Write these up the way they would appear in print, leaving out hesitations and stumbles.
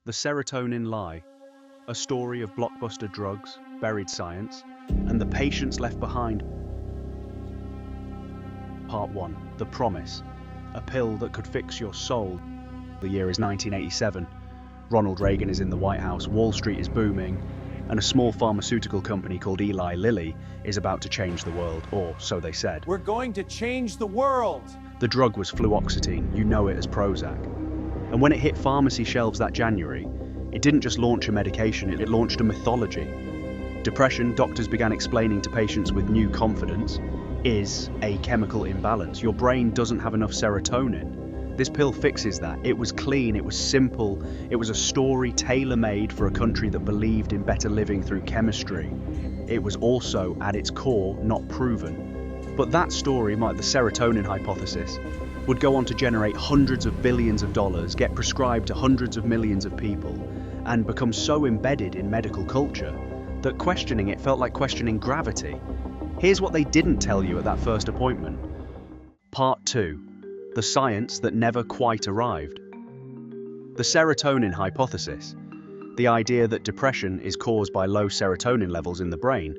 The Serotonin Lie, a story of blockbuster drugs, buried science, and the patients left behind. Part 1. The Promise, a pill that could fix your soul. The year is 1987. Ronald Reagan is in the White House, Wall Street is booming, and a small pharmaceutical company called Eli Lilly is about to change the world, or so they said. We're going to change the world! The drug was fluoxetine, you know it as Prozac. And when it hit pharmacy shelves that January, it didn't just launch a medication, it launched a mythology. Depression, doctors began explaining to patients with new confidence, is a chemical imbalance. Your brain doesn't have enough serotonin. This pill fixes that. It was clean, it was simple, it was a story tailor-made for a country that believed in better living through chemistry. It was also, at its core, not proven. But that story, like the serotonin hypothesis, would go on to generate hundreds of billions of dollars, get prescribed to hundreds of millions of people, and become so embedded in medical culture that questioning it felt like questioning gravity. Here's what they didn't tell you at that first appointment. Part 2. The science that never quite arrived. The serotonin hypothesis, the idea that depression is caused by low serotonin levels in the brain,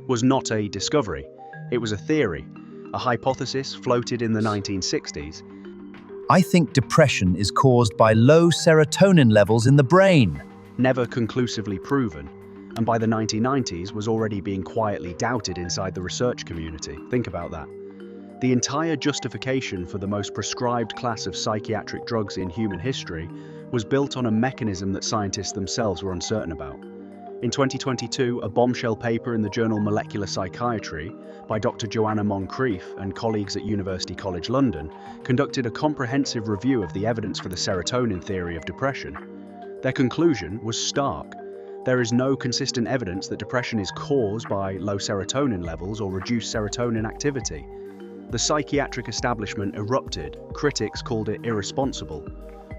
was not a discovery. It was a theory, a hypothesis floated in the 1960s. I think depression is caused by low serotonin levels in the brain. Never conclusively proven, and by the 1990s was already being quietly doubted inside the research community. Think about that. The entire justification for the most prescribed class of psychiatric drugs in human history was built on a mechanism that scientists themselves were uncertain about. In 2022, a bombshell paper in the journal Molecular Psychiatry by Dr. Joanna Moncrieff and colleagues at University College London conducted a comprehensive review of the evidence for the serotonin theory of depression. Their conclusion was stark. There is no consistent evidence that depression is caused by low serotonin levels or reduced serotonin activity. The psychiatric establishment erupted. Critics called it irresponsible.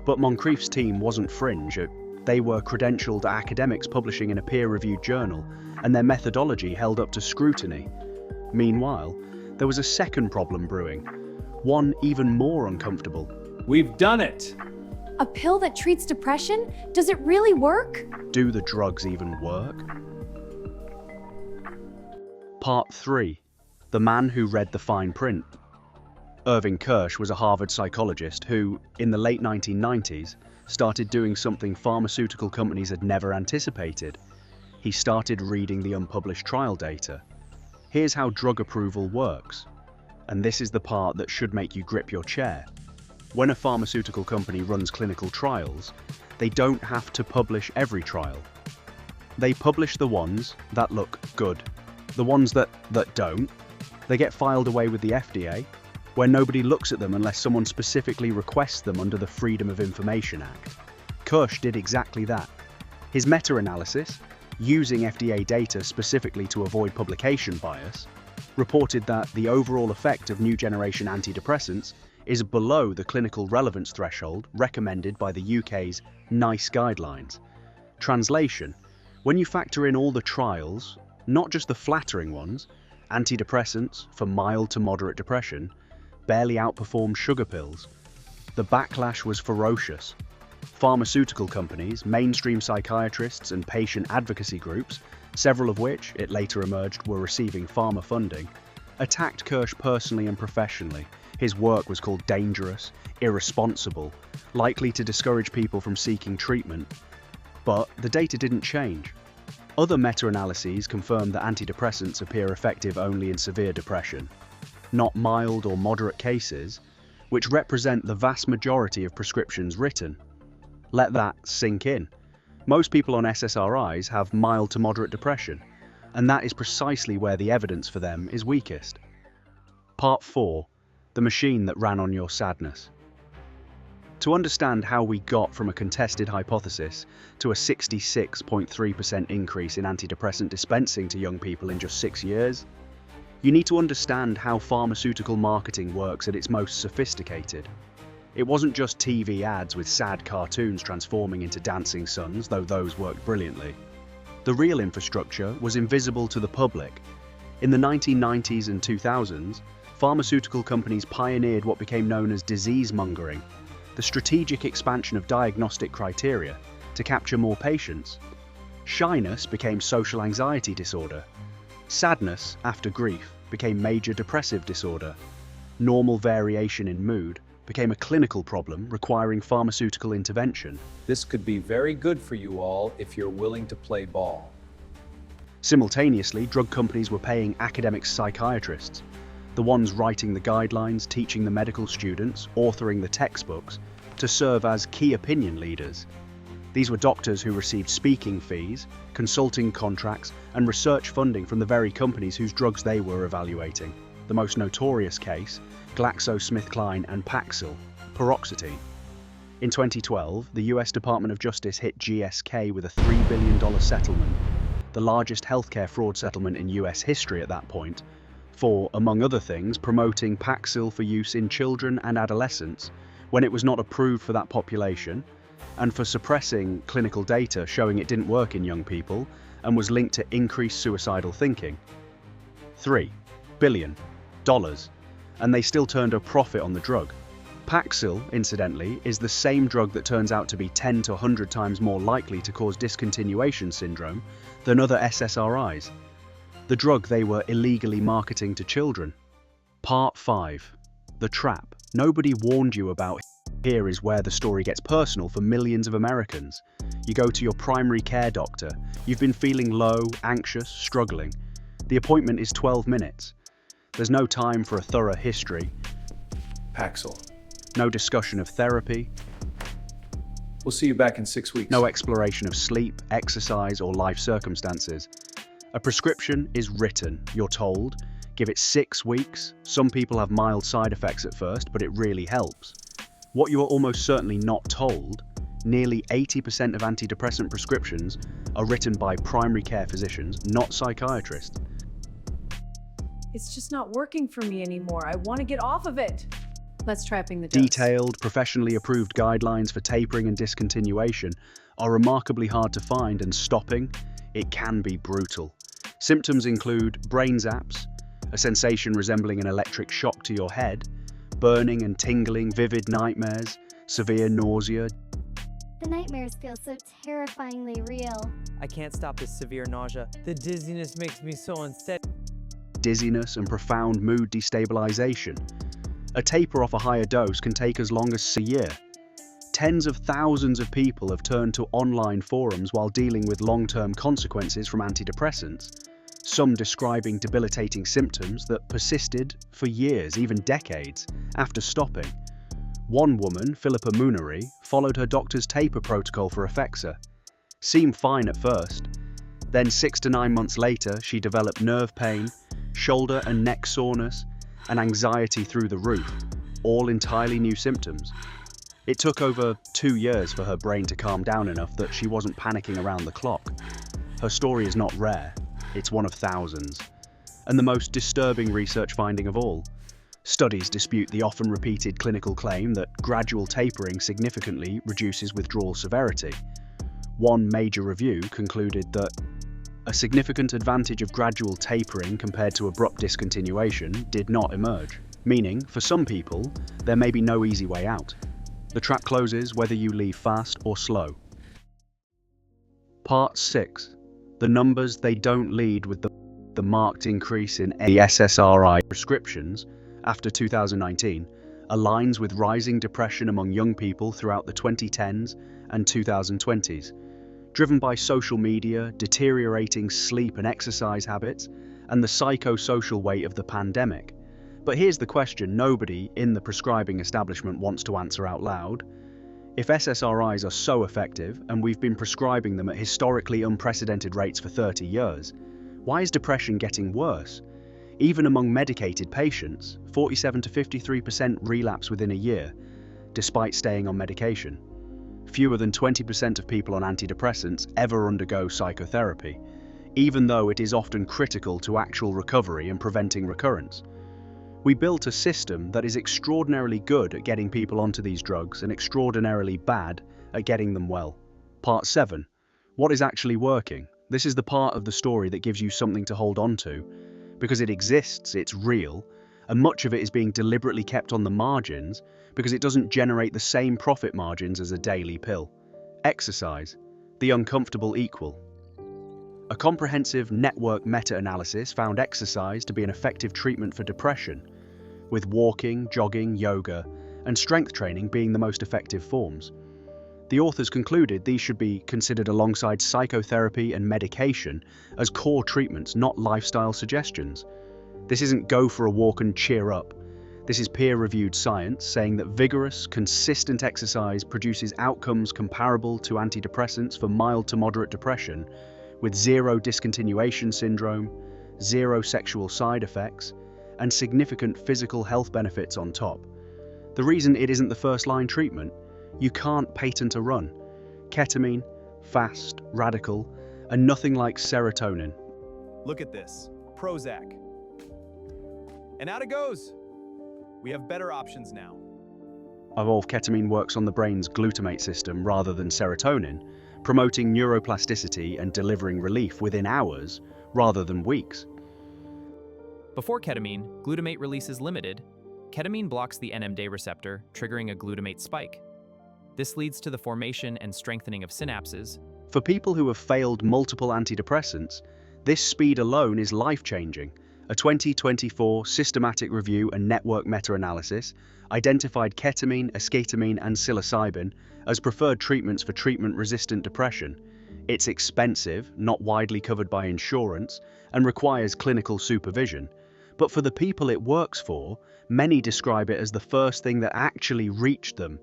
But Moncrieff's team wasn't fringe. They were credentialed academics publishing in a peer-reviewed journal, and their methodology held up to scrutiny. Meanwhile, there was a second problem brewing, one even more uncomfortable. We've done it! A pill that treats depression? Does it really work? Do the drugs even work? Part 3. The man who read the fine print. Irving Kirsch was a Harvard psychologist who, in the late 1990s, started doing something pharmaceutical companies had never anticipated. He started reading the unpublished trial data. Here's how drug approval works. And this is the part that should make you grip your chair. When a pharmaceutical company runs clinical trials, they don't have to publish every trial. They publish the ones that look good. The ones that don't, they get filed away with the FDA, where nobody looks at them unless someone specifically requests them under the Freedom of Information Act. Kirsch did exactly that. His meta-analysis, using FDA data specifically to avoid publication bias, reported that the overall effect of new generation antidepressants is below the clinical relevance threshold recommended by the UK's NICE guidelines. Translation: when you factor in all the trials, not just the flattering ones, antidepressants for mild to moderate depression barely outperformed sugar pills. The backlash was ferocious. Pharmaceutical companies, mainstream psychiatrists and patient advocacy groups, several of which, it later emerged, were receiving pharma funding, attacked Kirsch personally and professionally. His work was called dangerous, irresponsible, likely to discourage people from seeking treatment. But the data didn't change. Other meta-analyses confirmed that antidepressants appear effective only in severe depression, not mild or moderate cases, which represent the vast majority of prescriptions written. Let that sink in. Most people on SSRIs have mild to moderate depression, and that is precisely where the evidence for them is weakest. Part 4. The machine that ran on your sadness. To understand how we got from a contested hypothesis to a 66.3% increase in antidepressant dispensing to young people in just 6 years, you need to understand how pharmaceutical marketing works at its most sophisticated. It wasn't just TV ads with sad cartoons transforming into dancing suns, though those worked brilliantly. The real infrastructure was invisible to the public. In the 1990s and 2000s, pharmaceutical companies pioneered what became known as disease mongering, the strategic expansion of diagnostic criteria to capture more patients. Shyness became social anxiety disorder. Sadness, after grief, became major depressive disorder. Normal variation in mood became a clinical problem requiring pharmaceutical intervention. This could be very good for you all if you're willing to play ball. Simultaneously, drug companies were paying academic psychiatrists, the ones writing the guidelines, teaching the medical students, authoring the textbooks, to serve as key opinion leaders. These were doctors who received speaking fees, consulting contracts, and research funding from the very companies whose drugs they were evaluating. The most notorious case, GlaxoSmithKline and Paxil, paroxetine. In 2012, the US Department of Justice hit GSK with a $3 billion settlement, the largest healthcare fraud settlement in US history at that point, for, among other things, promoting Paxil for use in children and adolescents when it was not approved for that population, and for suppressing clinical data showing it didn't work in young people and was linked to increased suicidal thinking. $3 billion. And they still turned a profit on the drug. Paxil, incidentally, is the same drug that turns out to be 10 to 100 times more likely to cause discontinuation syndrome than other SSRIs. The drug they were illegally marketing to children. Part 5. The Trap. Nobody warned you about. Here is where the story gets personal for millions of Americans. You go to your primary care doctor. You've been feeling low, anxious, struggling. The appointment is 12 minutes. There's no time for a thorough history. Paxil. No discussion of therapy. We'll see you back in 6 weeks. No exploration of sleep, exercise, or life circumstances. A prescription is written, you're told. Give it 6 weeks. Some people have mild side effects at first, but it really helps. What you are almost certainly not told, nearly 80% of antidepressant prescriptions are written by primary care physicians, not psychiatrists. It's just not working for me anymore. I want to get off of it. Let's try upping the dose. Detailed, professionally approved guidelines for tapering and discontinuation are remarkably hard to find, and stopping, it can be brutal. Symptoms include brain zaps, a sensation resembling an electric shock to your head, burning and tingling, vivid nightmares, severe nausea. The nightmares feel so terrifyingly real. I can't stop this severe nausea. The dizziness makes me so unsteady. Dizziness and profound mood destabilization. A taper off a higher dose can take as long as a year. Tens of thousands of people have turned to online forums while dealing with long-term consequences from antidepressants, some describing debilitating symptoms that persisted for years, even decades, after stopping. One woman, Philippa Munari, followed her doctor's taper protocol for Effexa. Seemed fine at first. Then 6 to 9 months later, she developed nerve pain, shoulder and neck soreness, and anxiety through the roof, all entirely new symptoms. It took over 2 years for her brain to calm down enough that she wasn't panicking around the clock. Her story is not rare, it's one of thousands. And the most disturbing research finding of all, studies dispute the often repeated clinical claim that gradual tapering significantly reduces withdrawal severity. One major review concluded that a significant advantage of gradual tapering compared to abrupt discontinuation did not emerge, meaning, for some people, there may be no easy way out. The trap closes whether you leave fast or slow. Part 6. The numbers they don't lead with the marked increase in SSRI prescriptions after 2019 aligns with rising depression among young people throughout the 2010s and 2020s, driven by social media, deteriorating sleep and exercise habits, and the psychosocial weight of the pandemic. But here's the question nobody in the prescribing establishment wants to answer out loud. If SSRIs are so effective, and we've been prescribing them at historically unprecedented rates for 30 years, why is depression getting worse? Even among medicated patients, 47 to 53% relapse within a year, despite staying on medication. Fewer than 20% of people on antidepressants ever undergo psychotherapy, even though it is often critical to actual recovery and preventing recurrence. We built a system that is extraordinarily good at getting people onto these drugs and extraordinarily bad at getting them well. Part 7. What is actually working? This is the part of the story that gives you something to hold on to, because it exists, it's real, and much of it is being deliberately kept on the margins because it doesn't generate the same profit margins as a daily pill. Exercise. The uncomfortable equal. A comprehensive network meta-analysis found exercise to be an effective treatment for depression, with walking, jogging, yoga, and strength training being the most effective forms. The authors concluded these should be considered alongside psychotherapy and medication as core treatments, not lifestyle suggestions. This isn't go for a walk and cheer up. This is peer-reviewed science saying that vigorous, consistent exercise produces outcomes comparable to antidepressants for mild to moderate depression, with zero discontinuation syndrome, zero sexual side effects, and significant physical health benefits on top. The reason it isn't the first-line treatment: you can't patent a run. Ketamine, fast, radical, and nothing like serotonin. Look at this, Prozac. And out it goes. We have better options now. Evolved ketamine works on the brain's glutamate system rather than serotonin, promoting neuroplasticity and delivering relief within hours rather than weeks. Before ketamine, glutamate release is limited. Ketamine blocks the NMDA receptor, triggering a glutamate spike. This leads to the formation and strengthening of synapses. For people who have failed multiple antidepressants, this speed alone is life-changing. A 2024 systematic review and network meta-analysis identified ketamine, esketamine, and psilocybin as preferred treatments for treatment-resistant depression. It's expensive, not widely covered by insurance, and requires clinical supervision. But for the people it works for, many describe it as the first thing that actually reached them.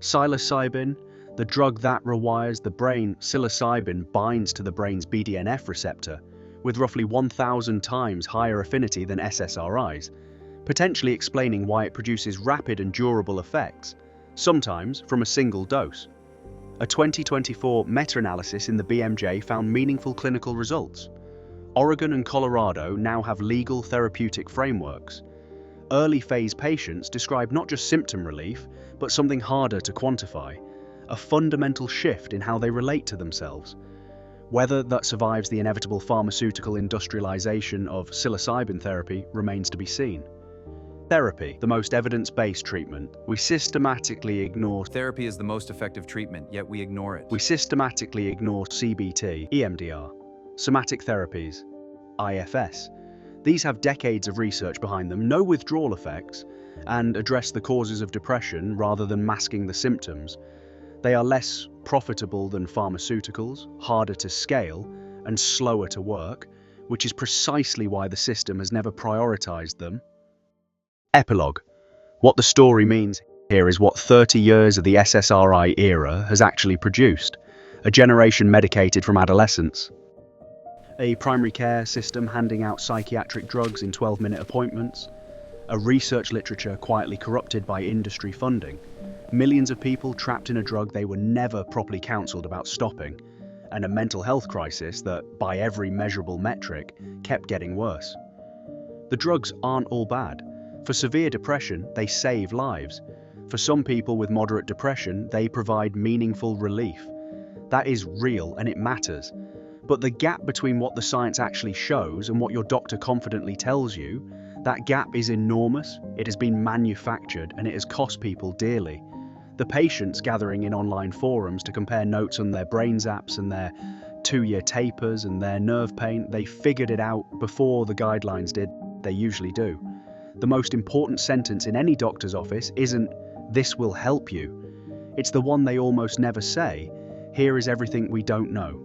Psilocybin, the drug that rewires the brain. Psilocybin binds to the brain's BDNF receptor, with roughly 1,000 times higher affinity than SSRIs, potentially explaining why it produces rapid and durable effects, sometimes from a single dose. A 2024 meta-analysis in the BMJ found meaningful clinical results. Oregon and Colorado now have legal therapeutic frameworks. Early phase patients describe not just symptom relief, but something harder to quantify, a fundamental shift in how they relate to themselves. Whether that survives the inevitable pharmaceutical industrialization of psilocybin therapy remains to be seen. Therapy, the most evidence-based treatment. We systematically ignore Therapy is the most effective treatment, yet we ignore it. We systematically ignore CBT, EMDR, somatic therapies, IFS. These have decades of research behind them, no withdrawal effects, and address the causes of depression rather than masking the symptoms. They are less profitable than pharmaceuticals, harder to scale, and slower to work, which is precisely why the system has never prioritized them. Epilogue. What the story means here is what 30 years of the SSRI era has actually produced: a generation medicated from adolescence. A primary care system handing out psychiatric drugs in 12-minute appointments. A research literature quietly corrupted by industry funding. Millions of people trapped in a drug they were never properly counseled about stopping. And a mental health crisis that, by every measurable metric, kept getting worse. The drugs aren't all bad. For severe depression, they save lives. For some people with moderate depression, they provide meaningful relief. That is real and it matters. But the gap between what the science actually shows and what your doctor confidently tells you, that gap is enormous. It has been manufactured and it has cost people dearly. The patients gathering in online forums to compare notes on their brain zaps and their 2-year tapers and their nerve pain, they figured it out before the guidelines did. They usually do. The most important sentence in any doctor's office isn't, "This will help you." It's the one they almost never say, "Here is everything we don't know."